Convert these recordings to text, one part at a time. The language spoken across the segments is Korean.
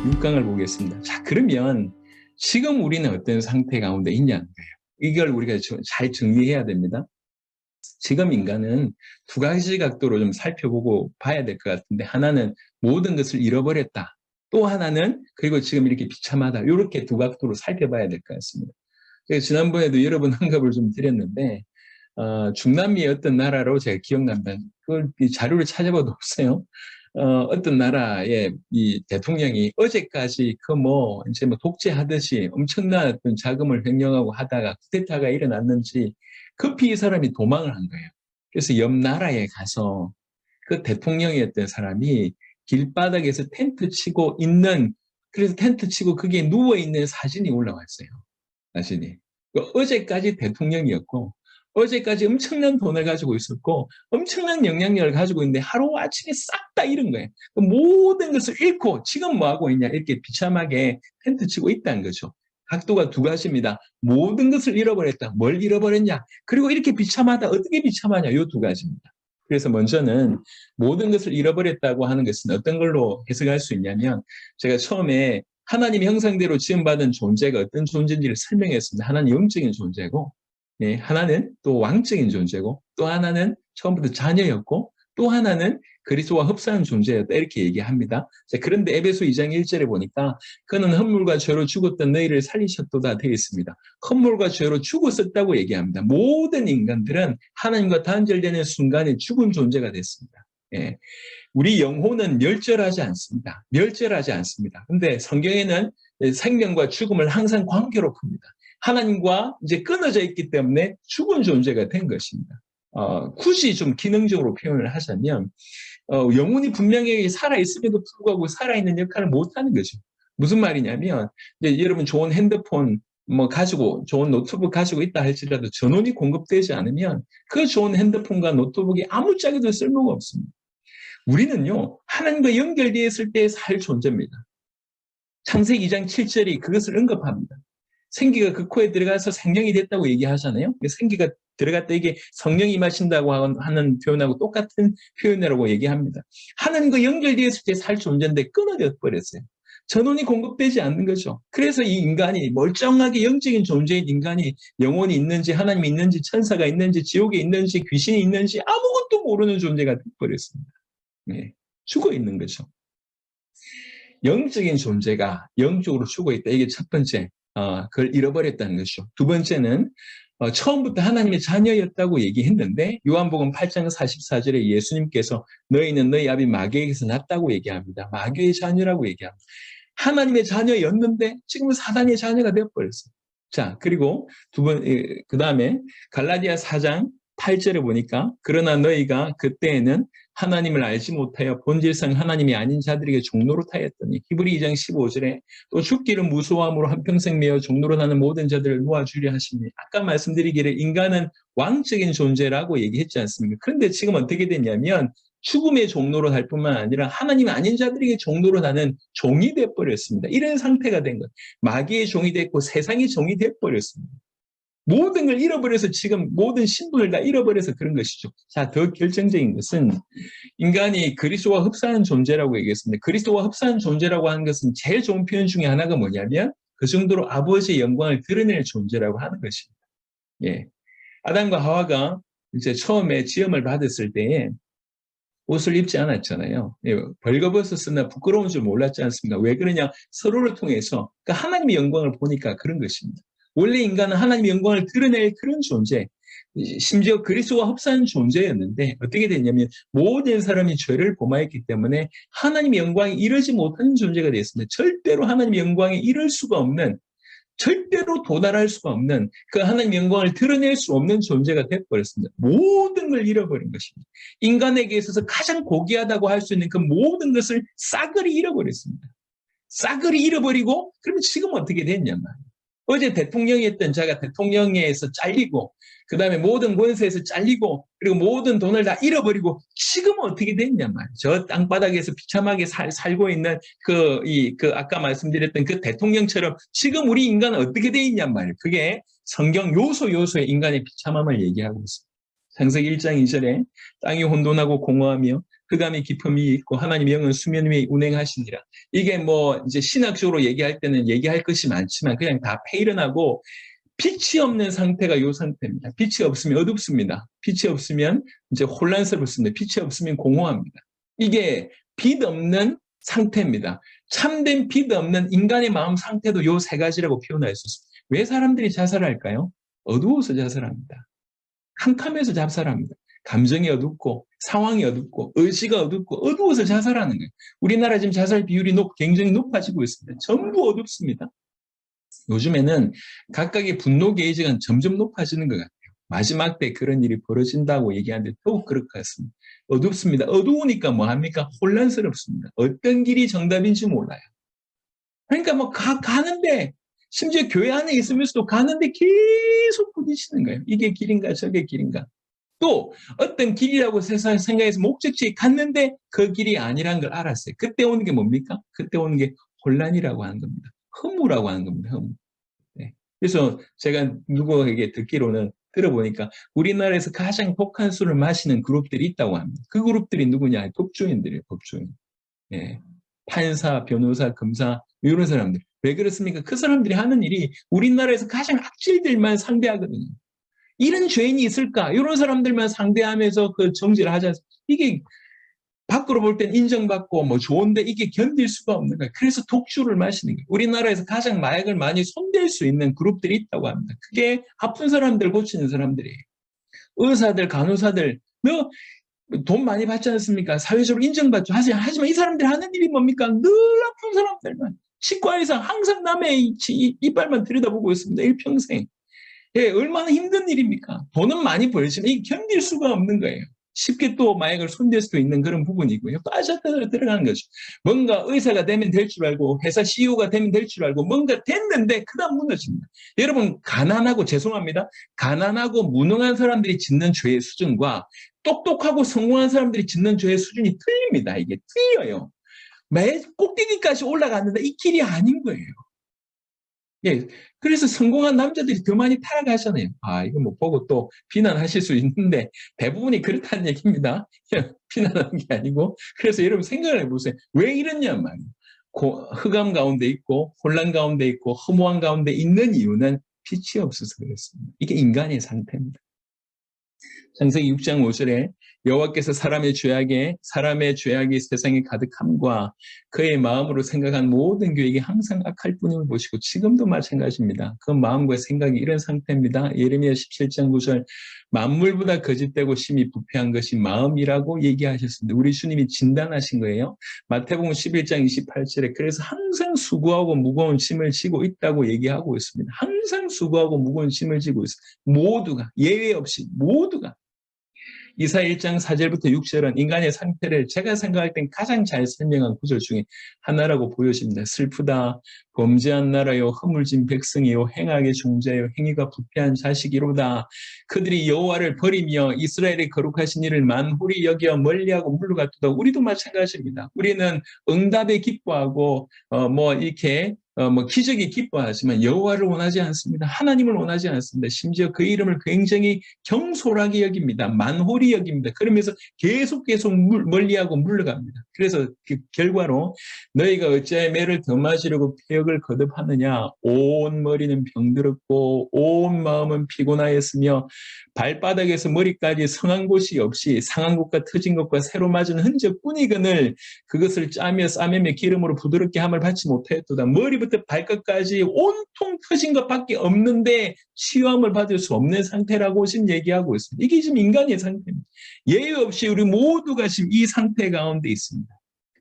6강을 보겠습니다. 자, 그러면 지금 우리는 어떤 상태 가운데 있냐는 거예요. 이걸 우리가 잘 정리해야 됩니다. 지금 인간은 두 가지 각도로 좀 살펴보고 봐야 될 것 같은데, 하나는 모든 것을 잃어버렸다. 또 하나는 그리고 지금 이렇게 비참하다. 이렇게 두 각도로 살펴봐야 될 것 같습니다. 지난번에도 여러 번 언급을 좀 드렸는데, 중남미의 어떤 나라로 제가 기억난다. 그걸 자료를 찾아봐도 없어요. 어떤 나라의 이 대통령이 어제까지 이제 독재하듯이 엄청난 어떤 자금을 횡령하고 하다가 쿠데타가 일어났는지 급히 이 사람이 도망을 한 거예요. 그래서 옆 나라에 가서 그 대통령이었던 사람이 길바닥에서 텐트 치고 있는, 그래서 텐트 치고 거기에 누워있는 사진이 올라왔어요. 사진이. 어제까지 대통령이었고, 어제까지 엄청난 돈을 가지고 있었고, 엄청난 영향력을 가지고 있는데, 하루아침에 싹 다 잃은 거예요. 모든 것을 잃고, 지금 뭐 하고 있냐, 이렇게 비참하게 텐트 치고 있다는 거죠. 각도가 두 가지입니다. 모든 것을 잃어버렸다. 뭘 잃어버렸냐? 그리고 이렇게 비참하다. 어떻게 비참하냐? 이 두 가지입니다. 그래서 먼저는 모든 것을 잃어버렸다고 하는 것은 어떤 걸로 해석할 수 있냐면, 제가 처음에 하나님의 형상대로 지음받은 존재가 어떤 존재인지를 설명했습니다. 하나는 영적인 존재고, 네, 하나는 또 왕적인 존재고, 또 하나는 처음부터 자녀였고, 또 하나는 그리스도와 흡사한 존재였다. 이렇게 얘기합니다. 자, 그런데 에베소 2장 1절에 보니까 그는 헛물과 죄로 죽었던 너희를 살리셨도다 되어 있습니다. 헛물과 죄로 죽었었다고 얘기합니다. 모든 인간들은 하나님과 단절되는 순간에 죽은 존재가 됐습니다. 예. 우리 영혼은 멸절하지 않습니다. 멸절하지 않습니다. 근데 성경에는 생명과 죽음을 항상 관계로 풉니다. 하나님과 이제 끊어져 있기 때문에 죽은 존재가 된 것입니다. 굳이 좀 기능적으로 표현을 하자면, 영혼이 분명히 살아있음에도 불구하고 살아있는 역할을 못하는 거죠. 무슨 말이냐면, 이제 여러분 좋은 핸드폰 가지고, 좋은 노트북 가지고 있다 할지라도 전원이 공급되지 않으면 그 좋은 핸드폰과 노트북이 아무짝에도 쓸모가 없습니다. 우리는요, 하나님과 연결되어 있을 때 살 존재입니다. 창세기 2장 7절이 그것을 언급합니다. 생기가 그 코에 들어가서 생명이 됐다고 얘기하잖아요. 생기가 들어갔다, 이게 성령이 임하신다고 하는 표현하고 똑같은 표현이라고 얘기합니다. 하나님과 연결되어 있을 때 살 존재인데 끊어져 버렸어요. 전원이 공급되지 않는 거죠. 그래서 이 인간이 멀쩡하게 영적인 존재인 인간이 영혼이 있는지, 하나님이 있는지, 천사가 있는지, 지옥에 있는지, 귀신이 있는지 아무것도 모르는 존재가 되어버렸습니다. 네, 죽어 있는 거죠. 영적인 존재가 영적으로 죽어 있다. 이게 첫 번째, 그걸 잃어버렸다는 것이죠. 두 번째는 처음부터 하나님의 자녀였다고 얘기했는데, 요한복음 8장 44절에 예수님께서 너희는 너희 아비 마귀에게서 났다고 얘기합니다. 마귀의 자녀라고 얘기합니다. 하나님의 자녀였는데 지금은 사단의 자녀가 되어버렸어요. 자, 그리고 그 다음에 갈라디아 4장 8절에 보니까 그러나 너희가 그때에는 하나님을 알지 못하여 본질상 하나님이 아닌 자들에게 종노릇하였더니, 히브리 2장 15절에 또 죽기를 무서워함으로 한평생 매어 종노릇하는 모든 자들을 놓아주려 하시니, 아까 말씀드리기를 인간은 왕적인 존재라고 얘기했지 않습니까? 그런데 지금 어떻게 됐냐면 죽음의 종노릇 할 뿐만 아니라 하나님 아닌 자들에게 종노릇하는 종이 돼버렸습니다. 이런 상태가 된 것. 마귀의 종이 됐고 세상의 종이 돼버렸습니다. 모든 걸 잃어버려서 지금 모든 신분을 다 잃어버려서 그런 것이죠. 자, 더 결정적인 것은 인간이 그리스도와 흡사한 존재라고 얘기했습니다. 그리스도와 흡사한 존재라고 하는 것은 제일 좋은 표현 중에 하나가 뭐냐면 그 정도로 아버지의 영광을 드러낼 존재라고 하는 것입니다. 예. 아담과 하와가 이제 처음에 지음을 받았을 때에 옷을 입지 않았잖아요. 예, 벌거벗었으나 부끄러운 줄 몰랐지 않습니까? 왜 그러냐? 서로를 통해서 그러니까 하나님의 영광을 보니까 그런 것입니다. 원래 인간은 하나님의 영광을 드러낼 그런 존재, 심지어 그리스도와 흡사한 존재였는데 어떻게 됐냐면 모든 사람이 죄를 범하였기 때문에 하나님의 영광에 이르지 못하는 존재가 되었습니다. 절대로 하나님의 영광에 이를 수가 없는, 절대로 도달할 수가 없는, 그 하나님의 영광을 드러낼 수 없는 존재가 되어버렸습니다. 모든 걸 잃어버린 것입니다. 인간에게 있어서 가장 고귀하다고 할 수 있는 그 모든 것을 싸그리 잃어버렸습니다. 싸그리 잃어버리고, 그러면 지금 어떻게 됐냐 말이에요. 어제 대통령이었던 자가 대통령에서 잘리고, 그 다음에 모든 권세에서 잘리고, 그리고 모든 돈을 다 잃어버리고, 지금은 어떻게 됐냐 말이에요. 저 땅바닥에서 비참하게 살고 있는 아까 말씀드렸던 그 대통령처럼 지금 우리 인간은 어떻게 돼 있냐 말이에요. 그게 성경 요소의 인간의 비참함을 얘기하고 있습니다. 창세기 1장 2절에 땅이 혼돈하고 공허하며 흑암이 깊음이 있고 하나님의 영은 수면 위에 운행하시니라. 이게 뭐 이제 신학적으로 얘기할 때는 얘기할 것이 많지만 그냥 다 페일은하고 빛이 없는 상태가 이 상태입니다. 빛이 없으면 어둡습니다. 빛이 없으면 이제 혼란스럽습니다. 빛이 없으면 공허합니다. 이게 빛 없는 상태입니다. 참된 빛 없는 인간의 마음 상태도 이 세 가지라고 표현할 수 있습니다. 왜 사람들이 자살할까요? 어두워서 자살합니다. 캄캄해서 자살합니다. 감정이 어둡고 상황이 어둡고 의지가 어둡고 어두워서 자살하는 거예요. 우리나라 지금 자살 비율이 굉장히 높아지고 있습니다. 전부 어둡습니다. 요즘에는 각각의 분노 게이지가 점점 높아지는 것 같아요. 마지막 때 그런 일이 벌어진다고 얘기하는데 더욱 그럴 것 같습니다. 어둡습니다. 어두우니까 뭐합니까? 혼란스럽습니다. 어떤 길이 정답인지 몰라요. 그러니까 뭐 가는데 심지어 교회 안에 있으면서도 가는데 계속 부딪히는 거예요. 이게 길인가 저게 길인가. 또 어떤 길이라고 생각해서 목적지에 갔는데 그 길이 아니란 걸 알았어요. 그때 오는 게 뭡니까? 그때 오는 게 혼란이라고 하는 겁니다. 허무라고 하는 겁니다. 허무. 네. 그래서 제가 누구에게 들어보니까 우리나라에서 가장 독한 술을 마시는 그룹들이 있다고 합니다. 그 그룹들이 누구냐? 법조인들이에요. 법조인. 예. 판사, 변호사, 검사 이런 사람들. 왜 그렇습니까? 그 사람들이 하는 일이 우리나라에서 가장 악질들만 상대하거든요. 이런 죄인이 있을까? 이런 사람들만 상대하면서 그 정죄를 하지 않습니까? 이게 밖으로 볼 땐 인정받고 뭐 좋은데 이게 견딜 수가 없는 거예요. 그래서 독주를 마시는 거예요. 우리나라에서 가장 마약을 많이 손댈 수 있는 그룹들이 있다고 합니다. 그게 아픈 사람들 고치는 사람들이에요. 의사들, 간호사들, 돈 많이 받지 않습니까? 사회적으로 인정받죠. 하지만 이 사람들이 하는 일이 뭡니까? 늘 아픈 사람들만. 치과의사 항상 남의 이빨만 들여다보고 있습니다. 일평생. 예, 얼마나 힘든 일입니까? 돈은 많이 벌지만 이게 견딜 수가 없는 거예요. 쉽게 또 마약을 손댈 수도 있는 그런 부분이고요. 빠졌다 들어가는 거죠. 뭔가 의사가 되면 될 줄 알고 회사 CEO가 되면 될 줄 알고 뭔가 됐는데 그다음 무너집니다. 여러분 가난하고 죄송합니다. 가난하고 무능한 사람들이 짓는 죄의 수준과 똑똑하고 성공한 사람들이 짓는 죄의 수준이 틀립니다. 이게 틀려요. 매 꼭대기까지 올라갔는데 이 길이 아닌 거예요. 예, 그래서 성공한 남자들이 더 많이 타락하잖아요. 이거 뭐 보고 또 비난하실 수 있는데 대부분이 그렇다는 얘기입니다. 비난하는 게 아니고. 그래서 여러분 생각을 해보세요. 왜 이러냐 말이에요. 흑암 가운데 있고 혼란 가운데 있고 허무한 가운데 있는 이유는 빛이 없어서 그렇습니다. 이게 인간의 상태입니다. 창세기 6장 5절에 여호와께서 사람의 죄악이 세상에 가득함과 그의 마음으로 생각한 모든 계획이 항상 악할 뿐임을 보시고 지금도 마찬가지입니다. 그 마음과 생각이 이런 상태입니다. 예레미야 17장 9절 만물보다 거짓되고 심히 부패한 것이 마음이라고 얘기하셨습니다. 우리 주님이 진단하신 거예요. 마태복음 11장 28절에 그래서 항상 수고하고 무거운 짐을 지고 있다고 얘기하고 있습니다. 항상 수고하고 무거운 짐을 지고 있습니다. 모두가 예외 없이 모두가. 이사 1장 4절부터 6절은 인간의 상태를 제가 생각할 땐 가장 잘 설명한 구절 중에 하나라고 보여집니다. 슬프다. 범죄한 나라요. 허물진 백성이요. 행악의 종자요. 행위가 부패한 자식이로다. 그들이 여호와를 버리며 이스라엘의 거룩하신 이를 만홀히 여겨 멀리하고 물러갔도다. 우리도 마찬가지입니다. 우리는 응답에 기뻐하고 이렇게 기적이 기뻐하지만 여호와를 원하지 않습니다. 하나님을 원하지 않습니다. 심지어 그 이름을 굉장히 경솔하게 여깁니다. 만홀히 여깁니다. 그러면서 계속 멀리하고 물러갑니다. 그래서 그 결과로 너희가 어찌하여 매를 더 맞으려고 폐역을 거듭하느냐. 온 머리는 병들었고 온 마음은 피곤하였으며 발바닥에서 머리까지 성한 곳이 없이 상한 곳과 터진 것과 새로 맞은 흔적뿐이거늘 그것을 짜며 싸매며 기름으로 부드럽게 함을 받지 못하였도다. 머리부터 발끝까지 온통 터진 것밖에 없는데 치유함을 받을 수 없는 상태라고 지금 얘기하고 있습니다. 이게 지금 인간의 상태입니다. 예외 없이 우리 모두가 지금 이 상태 가운데 있습니다.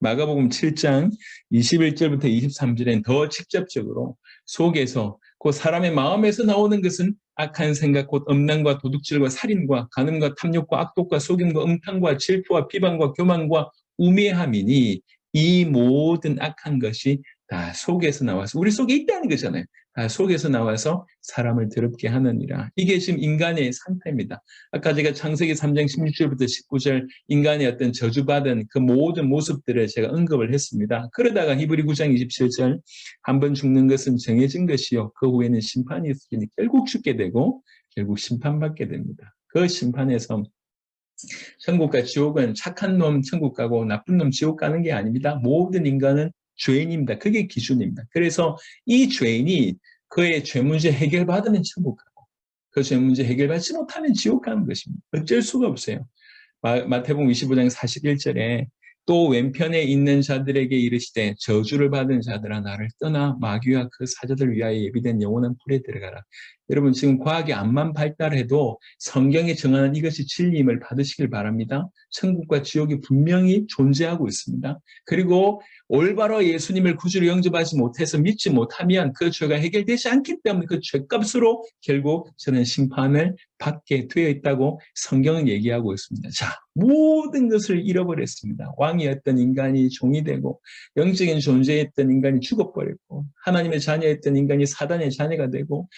마가복음 7장 21절부터 23절엔 더 직접적으로 속에서 그 사람의 마음에서 나오는 것은 악한 생각, 곧 음란과 도둑질과 살인과 간음과 탐욕과 악독과 속임과 음탕과 질투와 비방과 교만과 우매함이니 이 모든 악한 것이 다 속에서 나와서 우리 속에 있다는 거잖아요. 다 속에서 나와서 사람을 더럽게 하느니라. 이게 지금 인간의 상태입니다. 아까 제가 창세기 3장 16절부터 19절 인간의 어떤 저주받은 그 모든 모습들을 제가 언급을 했습니다. 그러다가 히브리 9장 27절 한 번 죽는 것은 정해진 것이요 그 후에는 심판이 있으니 결국 죽게 되고 결국 심판받게 됩니다. 그 심판에서 천국과 지옥은 착한 놈 천국 가고 나쁜 놈 지옥 가는 게 아닙니다. 모든 인간은 죄인입니다. 그게 기준입니다. 그래서 이 죄인이 그의 죄 문제 해결받으면 천국 가고 그 죄 문제 해결받지 못하면 지옥 가는 것입니다. 어쩔 수가 없어요. 마태복음 25장 41절에 또 왼편에 있는 자들에게 이르시되 저주를 받은 자들아 나를 떠나 마귀와 그 사자들 위하여 예비된 영원한 불에 들어가라. 여러분 지금 과학이 암만 발달해도 성경에 정하는 이것이 진리임을 받으시길 바랍니다. 천국과 지옥이 분명히 존재하고 있습니다. 그리고 올바로 예수님을 구주로 영접하지 못해서 믿지 못하면 그 죄가 해결되지 않기 때문에 그 죄값으로 결국 저는 심판을 받게 되어 있다고 성경은 얘기하고 있습니다. 자, 모든 것을 잃어버렸습니다. 왕이었던 인간이 종이 되고 영적인 존재였던 인간이 죽어버렸고 하나님의 자녀였던 인간이 사단의 자녀가 되고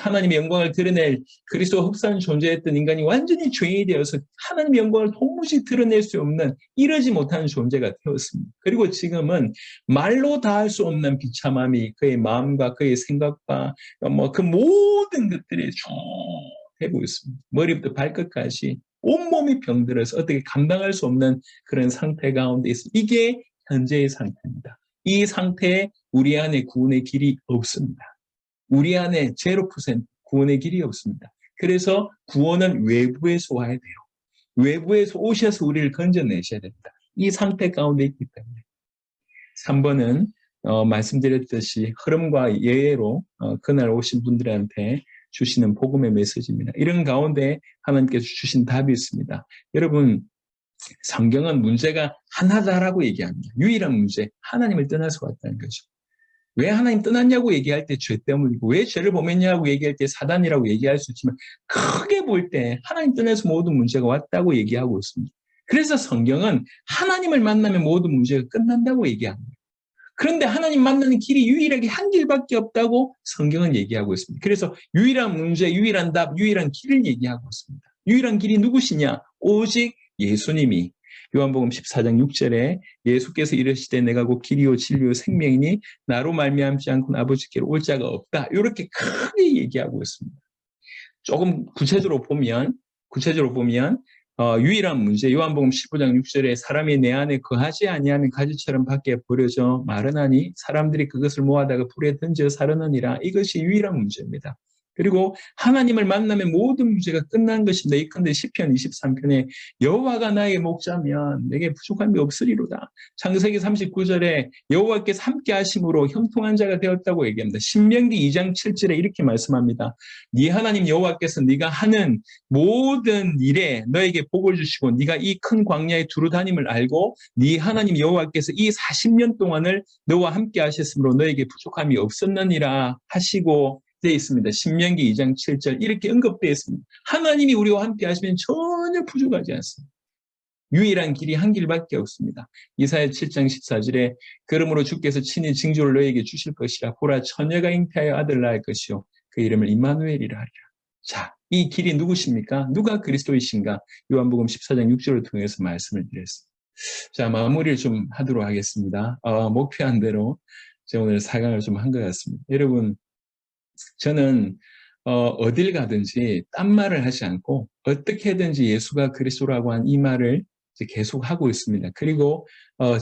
하나님의 영광을 드러낼 그리스도 흡사한 존재였던 인간이 완전히 죄인이 되어서 하나님의 영광을 도무지 드러낼 수 없는 이러지 못하는 존재가 되었습니다. 그리고 지금은 말로 다 할 수 없는 비참함이 그의 마음과 그의 생각과 그 모든 것들이 쭉 되고 있습니다. 머리부터 발끝까지 온몸이 병들어서 어떻게 감당할 수 없는 그런 상태 가운데 있습니다. 이게 현재의 상태입니다. 이 상태에 우리 안에 구원의 길이 없습니다. 우리 안에 0% 구원의 길이 없습니다. 그래서 구원은 외부에서 와야 돼요. 외부에서 오셔서 우리를 건져내셔야 됩니다. 이 상태 가운데 있기 때문에. 3번은 말씀드렸듯이 흐름과 예외로 그날 오신 분들한테 주시는 복음의 메시지입니다. 이런 가운데 하나님께서 주신 답이 있습니다. 여러분 성경은 문제가 하나다라고 얘기합니다. 유일한 문제, 하나님을 떠나서 왔다는 거죠. 왜 하나님 떠났냐고 얘기할 때 죄 때문이고 왜 죄를 범했냐고 얘기할 때 사단이라고 얘기할 수 있지만 크게 볼 때 하나님 떠나서 모든 문제가 왔다고 얘기하고 있습니다. 그래서 성경은 하나님을 만나면 모든 문제가 끝난다고 얘기합니다. 그런데 하나님 만나는 길이 유일하게 한 길밖에 없다고 성경은 얘기하고 있습니다. 그래서 유일한 문제, 유일한 답, 유일한 길을 얘기하고 있습니다. 유일한 길이 누구시냐? 오직 예수님이 요한복음 14장 6절에 예수께서 이르시되 내가 곧 길이요 진리요 생명이니 나로 말미암지 않고는 아버지께로 올 자가 없다. 이렇게 크게 얘기하고 있습니다. 조금 구체적으로 보면 유일한 문제 요한복음 15장 6절에 사람이 내 안에 거하지 아니하면 가지처럼 밖에 버려져 마르나니 사람들이 그것을 모아다가 불에 던져 사르느니라. 이것이 유일한 문제입니다. 그리고 하나님을 만나면 모든 문제가 끝난 것입니다. 이컨대 시편 23편에 여호와가 나의 목자면 내게 부족함이 없으리로다. 창세기 39절에 여호와께서 함께 하심으로 형통한 자가 되었다고 얘기합니다. 신명기 2장 7절에 이렇게 말씀합니다. 네 하나님 여호와께서 네가 하는 모든 일에 너에게 복을 주시고 네가 이 큰 광야에 두루 다님을 알고 네 하나님 여호와께서 이 40년 동안을 너와 함께 하셨으므로 너에게 부족함이 없었느니라 하시고 되어 있습니다. 신명기 2장 7절 이렇게 언급되어 있습니다. 하나님이 우리와 함께 하시면 전혀 부족하지 않습니다. 유일한 길이 한 길밖에 없습니다. 이사야 7장 14절에 그러므로 주께서 친히 징조를 너에게 주실 것이라 보라 처녀가 잉태하여 아들 낳을 것이요 그 이름을 임마누엘이라 하리라. 자, 이 길이 누구십니까? 누가 그리스도이신가? 요한복음 14장 6절을 통해서 말씀을 드렸습니다. 자, 마무리를 좀 하도록 하겠습니다. 목표한 대로 제가 오늘 4강을 좀 한 것 같습니다. 여러분 저는 어딜 가든지 딴 말을 하지 않고 어떻게든지 예수가 그리스도라고 한 이 말을 계속 하고 있습니다. 그리고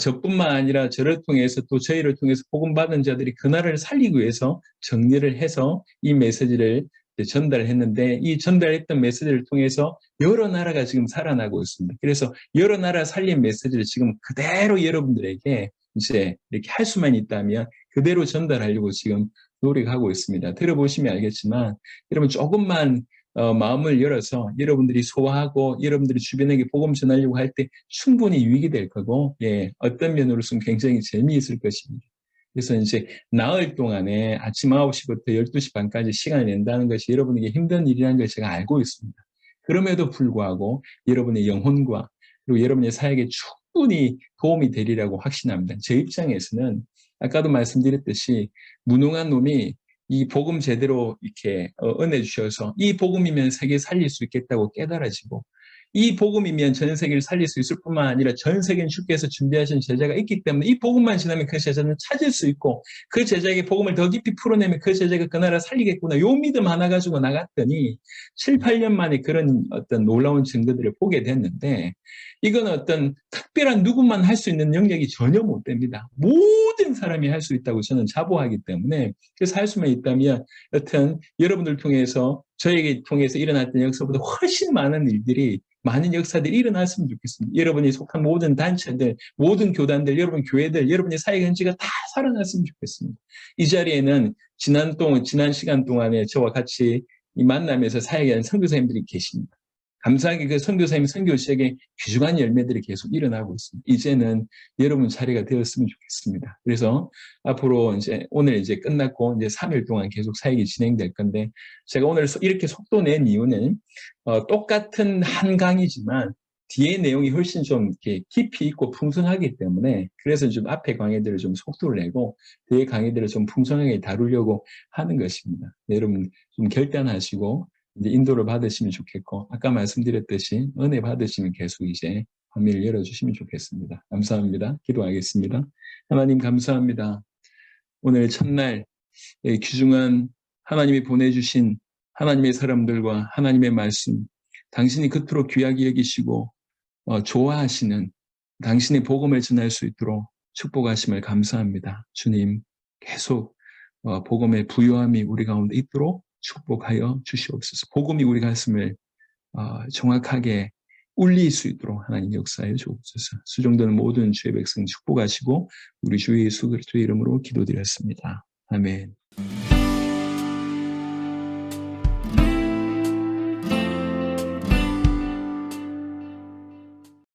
저뿐만 아니라 저를 통해서 또 저희를 통해서 복음 받은 자들이 그날을 살리기 위해서 정리를 해서 이 메시지를 전달했는데 이 전달했던 메시지를 통해서 여러 나라가 지금 살아나고 있습니다. 그래서 여러 나라 살린 메시지를 지금 그대로 여러분들에게 이제 이렇게 할 수만 있다면 그대로 전달하려고 지금 노력하고 있습니다. 들어보시면 알겠지만 여러분 조금만 마음을 열어서 여러분들이 소화하고 여러분들이 주변에게 복음 전하려고 할 때 충분히 유익이 될 거고 어떤 면으로서는 굉장히 재미있을 것입니다. 그래서 이제 나흘 동안에 아침 9시부터 12시 반까지 시간을 낸다는 것이 여러분에게 힘든 일이라는 걸 제가 알고 있습니다. 그럼에도 불구하고 여러분의 영혼과 그리고 여러분의 사역에 충분히 도움이 되리라고 확신합니다. 제 입장에서는 아까도 말씀드렸듯이 무능한 놈이 이 복음 제대로 이렇게 은혜 주셔서 이 복음이면 세계 살릴 수 있겠다고 깨달아지고 이 복음이면 전 세계를 살릴 수 있을 뿐만 아니라 전 세계는 주께서 준비하신 제자가 있기 때문에 이 복음만 지나면 그 제자는 찾을 수 있고 그 제자에게 복음을 더 깊이 풀어내면 그 제자가 그 나라를 살리겠구나. 요 믿음 하나 가지고 나갔더니 7, 8년 만에 그런 어떤 놀라운 증거들을 보게 됐는데 이건 어떤 특별한 누구만 할 수 있는 영역이 전혀 못 됩니다. 모든 사람이 할 수 있다고 저는 자부하기 때문에 그래서 할 수만 있다면 여튼 여러분들 통해서 저에게 통해서 일어났던 역사보다 훨씬 많은 일들이 많은 역사들이 일어났으면 좋겠습니다. 여러분이 속한 모든 단체들, 모든 교단들, 여러분 교회들, 여러분의 사회 현지가 다 살아났으면 좋겠습니다. 이 자리에는 지난 시간 동안에 저와 같이 이 만남에서 사역하는 선교사님들이 계십니다. 감사하게 그 선교사님 선교시에게 귀중한 열매들이 계속 일어나고 있습니다. 이제는 여러분 차례가 되었으면 좋겠습니다. 그래서 앞으로 이제 오늘 이제 끝났고 이제 3일 동안 계속 사역이 진행될 건데 제가 오늘 이렇게 속도 낸 이유는 똑같은 한 강의지만 뒤에 내용이 훨씬 좀 이렇게 깊이 있고 풍성하기 때문에 그래서 좀 앞에 강의들을 좀 속도를 내고 뒤에 강의들을 좀 풍성하게 다루려고 하는 것입니다. 네, 여러분 좀 결단하시고 이제 인도를 받으시면 좋겠고 아까 말씀드렸듯이 은혜 받으시면 계속 이제 화면을 열어주시면 좋겠습니다. 감사합니다. 기도하겠습니다. 하나님 감사합니다. 오늘 첫날 귀중한 하나님이 보내주신 하나님의 사람들과 하나님의 말씀 당신이 그토록 귀하게 여기시고 좋아하시는 당신의 복음을 전할 수 있도록 축복하심을 감사합니다. 주님 계속 복음의 부요함이 우리 가운데 있도록 축복하여 주시옵소서. 복음이 우리 가슴을 정확하게 울릴 수 있도록 하나님 역사해 주옵소서. 수종되는 모든 주의 백성 축복하시고 우리 주 예수 그리스도의 이름으로 기도드렸습니다. 아멘.